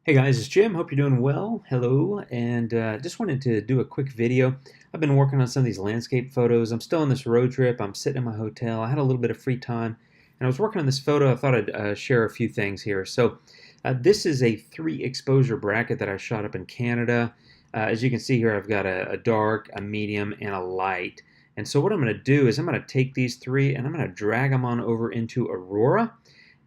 Hey guys, it's Jim. Hope you're doing well. Hello, and just wanted to do a quick video. I've been working on some of these landscape photos. I'm still on this road trip. I'm sitting in my hotel. I had a little bit of free time, and I was working on this photo. I thought I'd share a few things here. This is a 3 exposure bracket that I shot up in Canada. As you can see here, I've got a dark, a medium, and a light. And so what I'm going to do is I'm going to take these 3 and I'm going to drag them on over into Aurora.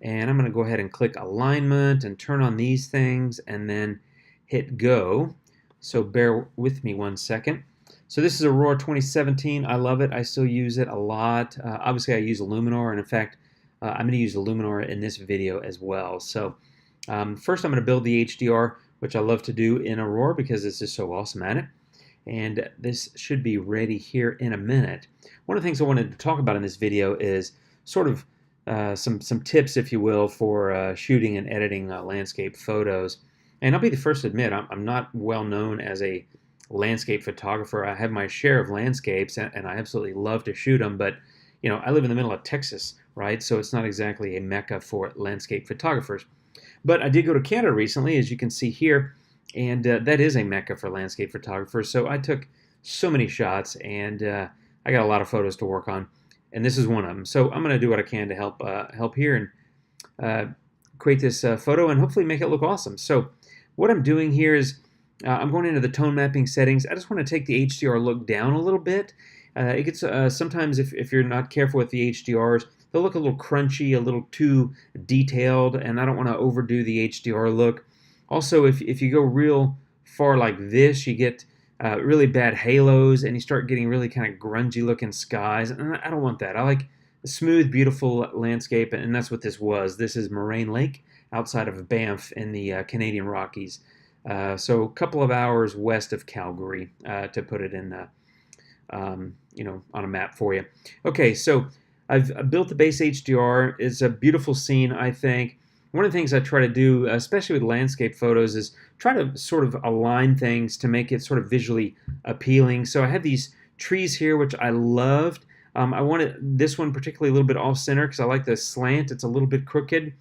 And I'm going to go ahead and click alignment and turn on these things and then hit go. So bear with me 1 second. So this is Aurora 2017. I love it. I still use it a lot. Obviously I use a Luminar, and in fact I'm going to use a Luminar in this video as well. First I'm going to build the HDR, which I love to do in Aurora because it's just so awesome at it. And this should be ready here in a minute. One of the things I wanted to talk about in this video is sort of some tips, if you will, for shooting and editing landscape photos. And I'll be the first to admit, I'm not well known as a landscape photographer. I have my share of landscapes, and I absolutely love to shoot them, but you know, I live in the middle of Texas, right? So it's not exactly a mecca for landscape photographers. But I did go to Canada recently, as you can see here, and that is a mecca for landscape photographers. So I took so many shots, and I got a lot of photos to work on. And this is one of them. So I'm going to do what I can to help here and create this photo and hopefully make it look awesome. So what I'm doing here is I'm going into the tone mapping settings. I just want to take the HDR look down a little bit. It gets sometimes if you're not careful with the HDRs, they'll look a little crunchy, a little too detailed, and I don't want to overdo the HDR look. Also, if you go real far like this, you get really bad halos, and you start getting really kind of grungy looking skies, and I don't want that. I like a smooth, beautiful landscape, and that's what this was. This is Moraine Lake outside of Banff in the Canadian Rockies. So a couple of hours west of Calgary, to put it in you know, on a map for you. Okay, so I've built the base HDR. It's a beautiful scene, I think. One of the things I try to do, especially with landscape photos, is try to sort of align things to make it sort of visually appealing. So I have these trees here, which I loved. I wanted this one particularly a little bit off-center because I like the slant. It's a little bit crooked.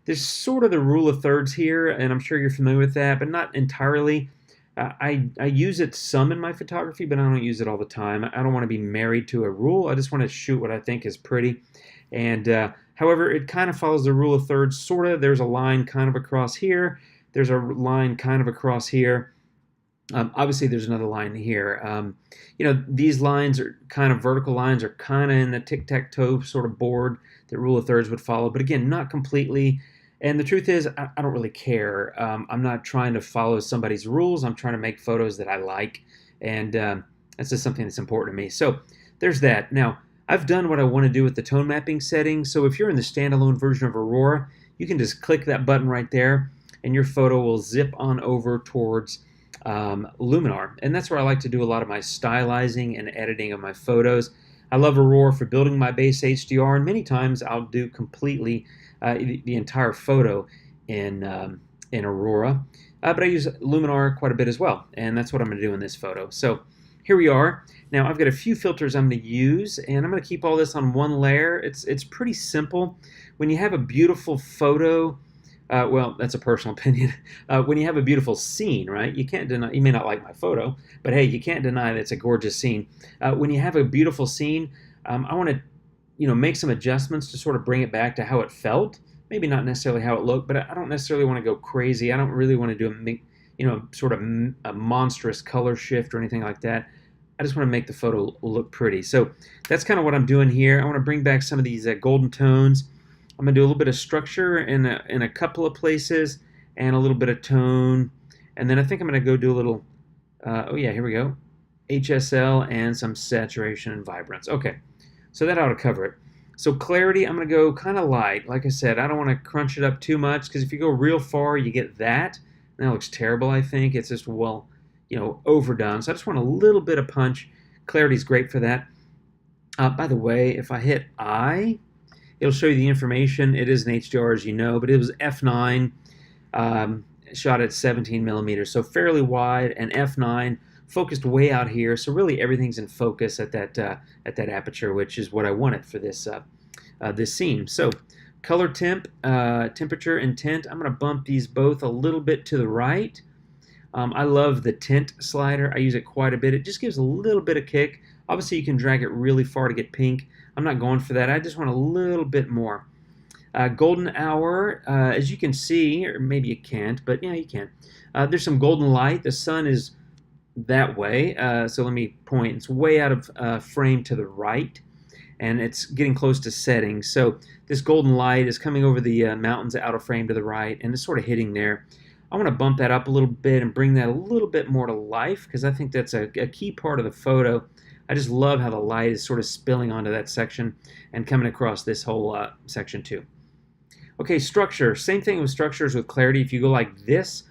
There's sort of the rule of thirds here, and I'm sure you're familiar with that, but not entirely. I use it some in my photography, but I don't use it all the time. I don't want to be married to a rule. I just want to shoot what I think is pretty. And however, it kind of follows the rule of thirds, sort of. There's a line kind of across here. There's a line kind of across here. Obviously, there's another line here. You know, these lines are kind of vertical lines, are kind of in the tic-tac-toe sort of board that rule of thirds would follow. But again, not completely. And the truth is, I don't really care. I'm not trying to follow somebody's rules. I'm trying to make photos that I like. And that's just something that's important to me. So there's that. Now, I've done what I want to do with the tone mapping settings. So if you're in the standalone version of Aurora, you can just click that button right there, and your photo will zip on over towards Luminar. And that's where I like to do a lot of my stylizing and editing of my photos. I love Aurora for building my base HDR, and many times I'll do completely the entire photo in Aurora. But I use Luminar quite a bit as well, and that's what I'm going to do in this photo. So here we are. Now I've got a few filters I'm going to use, and I'm going to keep all this on one layer. It's pretty simple. When you have a beautiful photo, well, that's a personal opinion. When you have a beautiful scene, right? You can't deny. You may not like my photo, but hey, you can't deny that it's a gorgeous scene. When you have a beautiful scene, I want to, you know, make some adjustments to sort of bring it back to how it felt. Maybe not necessarily how it looked, but I don't necessarily want to go crazy. I don't really want to do a, you know, sort of a monstrous color shift or anything like that. I just want to make the photo look pretty. So that's kind of what I'm doing here. I want to bring back some of these golden tones. I'm going to do a little bit of structure in a couple of places and a little bit of tone. And then I think I'm going to go do a little, oh yeah, here we go, HSL and some saturation and vibrance. Okay, so that ought to cover it. So clarity, I'm going to go kind of light. Like I said, I don't want to crunch it up too much because if you go real far, you get that. And that looks terrible, I think. It's just, well, you know, overdone. So I just want a little bit of punch. Clarity is great for that. By the way, if I hit I, it'll show you the information. It is an HDR, as you know, but it was f9, shot at 17 millimeters, so fairly wide, and f9 focused way out here. So really, everything's in focus at that aperture, which is what I wanted for this this scene. So Color temperature and tint, I'm going to bump these both a little bit to the right. I love the tint slider. I use it quite a bit. It just gives a little bit of kick. Obviously, you can drag it really far to get pink. I'm not going for that. I just want a little bit more. Golden hour, as you can see, or maybe you can't, but yeah, you can. There's some golden light. The sun is that way, so let me point. It's way out of frame to the right, and it's getting close to setting. So this golden light is coming over the mountains out of frame to the right, and it's sort of hitting there. I want to bump that up a little bit and bring that a little bit more to life, because I think that's a key part of the photo. I just love how the light is sort of spilling onto that section and coming across this whole section too. Okay, structure. Same thing with structures with clarity. If you go like this,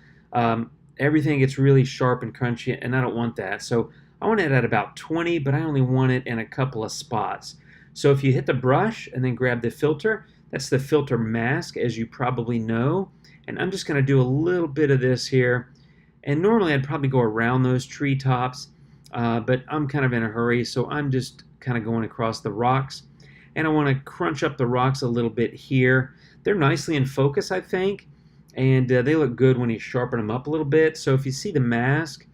everything gets really sharp and crunchy, and I don't want that. So I want it at about 20, but I only want it in a couple of spots. So if you hit the brush and then grab the filter, that's the filter mask, as you probably know. And I'm just going to do a little bit of this here. And normally I'd probably go around those treetops, but I'm kind of in a hurry, so I'm just kind of going across the rocks. And I want to crunch up the rocks a little bit here. They're nicely in focus, I think, and they look good when you sharpen them up a little bit. So if you see the mask,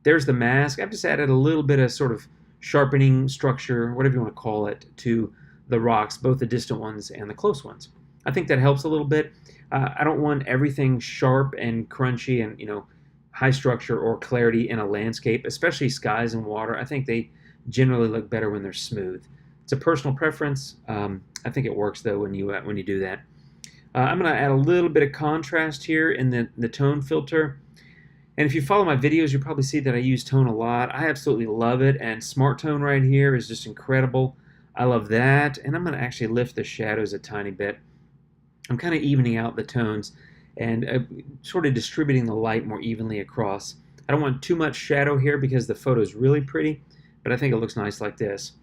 there's the mask. I've just added a little bit of sort of sharpening structure, whatever you want to call it, to the rocks, both the distant ones and the close ones. I think that helps a little bit. I don't want everything sharp and crunchy and, high structure or clarity in a landscape, especially skies and water. I think they generally look better when they're smooth. It's a personal preference. I think it works though when you do that. I'm going to add a little bit of contrast here in the tone filter. And if you follow my videos, you'll probably see that I use tone a lot. I absolutely love it, and smart tone right here is just incredible. I love that, and I'm going to actually lift the shadows a tiny bit. I'm kind of evening out the tones and sort of distributing the light more evenly across. I don't want too much shadow here because the photo is really pretty, but I think it looks nice like this.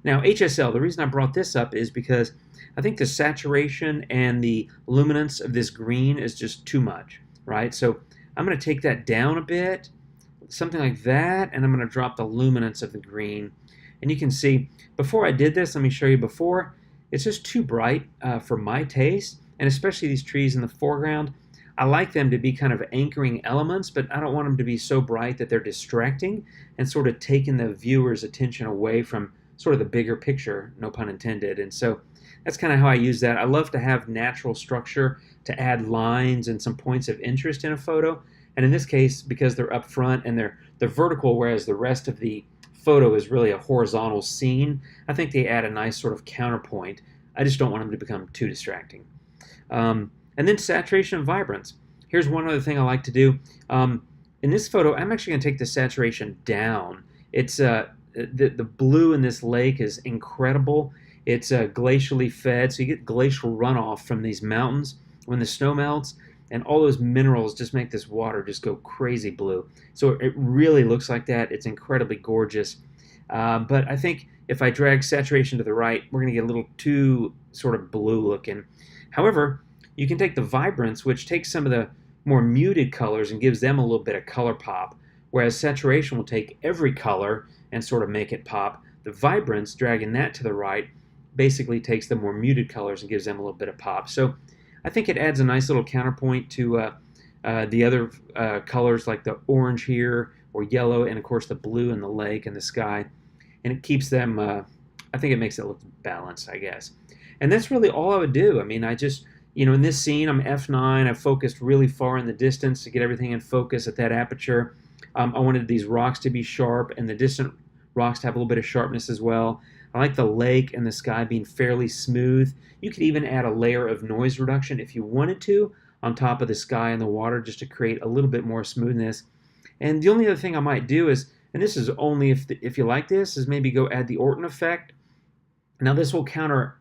Now HSL, the reason I brought this up is because I think the saturation and the luminance of this green is just too much, right? So I'm going to take that down a bit, something like that, and I'm going to drop the luminance of the green. And you can see, before I did this, let me show you before, it's just too bright for my taste, and especially these trees in the foreground. I like them to be kind of anchoring elements, but I don't want them to be so bright that they're distracting and sort of taking the viewer's attention away from sort of the bigger picture, no pun intended. And so that's kind of how I use that. I love to have natural structure to add lines and some points of interest in a photo. And in this case, because they're up front and they're vertical, whereas the rest of the photo is really a horizontal scene, I think they add a nice sort of counterpoint. I just don't want them to become too distracting. And then saturation and vibrance. Here's one other thing I like to do. In this photo, I'm actually going to take the saturation down. It's the blue in this lake is incredible. It's glacially fed, so you get glacial runoff from these mountains when the snow melts, and all those minerals just make this water just go crazy blue. So it really looks like that. It's incredibly gorgeous. But I think if I drag saturation to the right, we're going to get a little too sort of blue looking. However, you can take the vibrance, which takes some of the more muted colors and gives them a little bit of color pop, whereas saturation will take every color and sort of make it pop. The vibrance, dragging that to the right, basically takes the more muted colors and gives them a little bit of pop. So I think it adds a nice little counterpoint to the other colors like the orange here or yellow, and of course the blue in the lake and the sky, and it keeps them, I think it makes it look balanced, I guess. And that's really all I would do. I mean, I just, in this scene, I'm F9. I focused really far in the distance to get everything in focus at that aperture. I wanted these rocks to be sharp and the distant rocks to have a little bit of sharpness as well. I like the lake and the sky being fairly smooth. You could even add a layer of noise reduction if you wanted to on top of the sky and the water just to create a little bit more smoothness. And the only other thing I might do is, and this is only if you like this, is maybe go add the Orton effect. Now this will counteract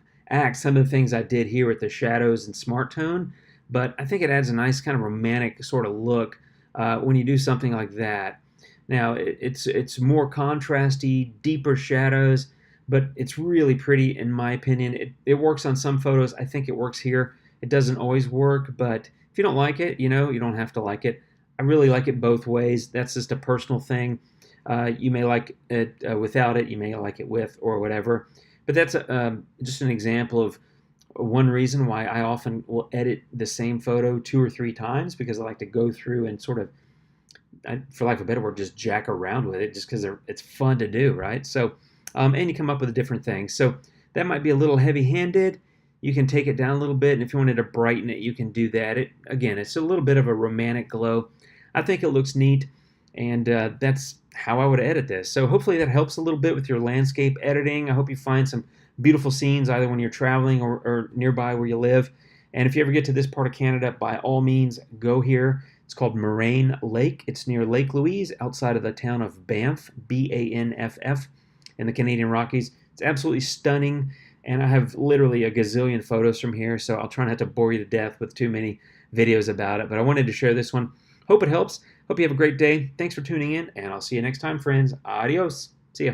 some of the things I did here with the shadows and smart tone, but I think it adds a nice kind of romantic sort of look when you do something like that. Now it's more contrasty, deeper shadows, but it's really pretty in my opinion. It works on some photos. I think it works here. It doesn't always work, but if you don't like it, you don't have to like it. I really like it both ways. That's just a personal thing. You may like it without it. You may like it with or whatever. But that's just an example of one reason why I often will edit the same photo 2 or 3 times, because I like to go through and sort of, for lack of a better word, just jack around with it, just because it's fun to do, right? So, and you come up with different things. So that might be a little heavy-handed. You can take it down a little bit, and if you wanted to brighten it, you can do that. Again, it's a little bit of a romantic glow. I think it looks neat, and that's how I would edit this. So hopefully that helps a little bit with your landscape editing. I hope you find some beautiful scenes either when you're traveling or nearby where you live. And if you ever get to this part of Canada, by all means, go here. It's called Moraine Lake. It's near Lake Louise, outside of the town of Banff, Banff, in the Canadian Rockies. It's absolutely stunning, and I have literally a gazillion photos from here, so I'll try not to bore you to death with too many videos about it, but I wanted to share this one. Hope it helps. Hope you have a great day. Thanks for tuning in, and I'll see you next time, friends. Adios. See ya.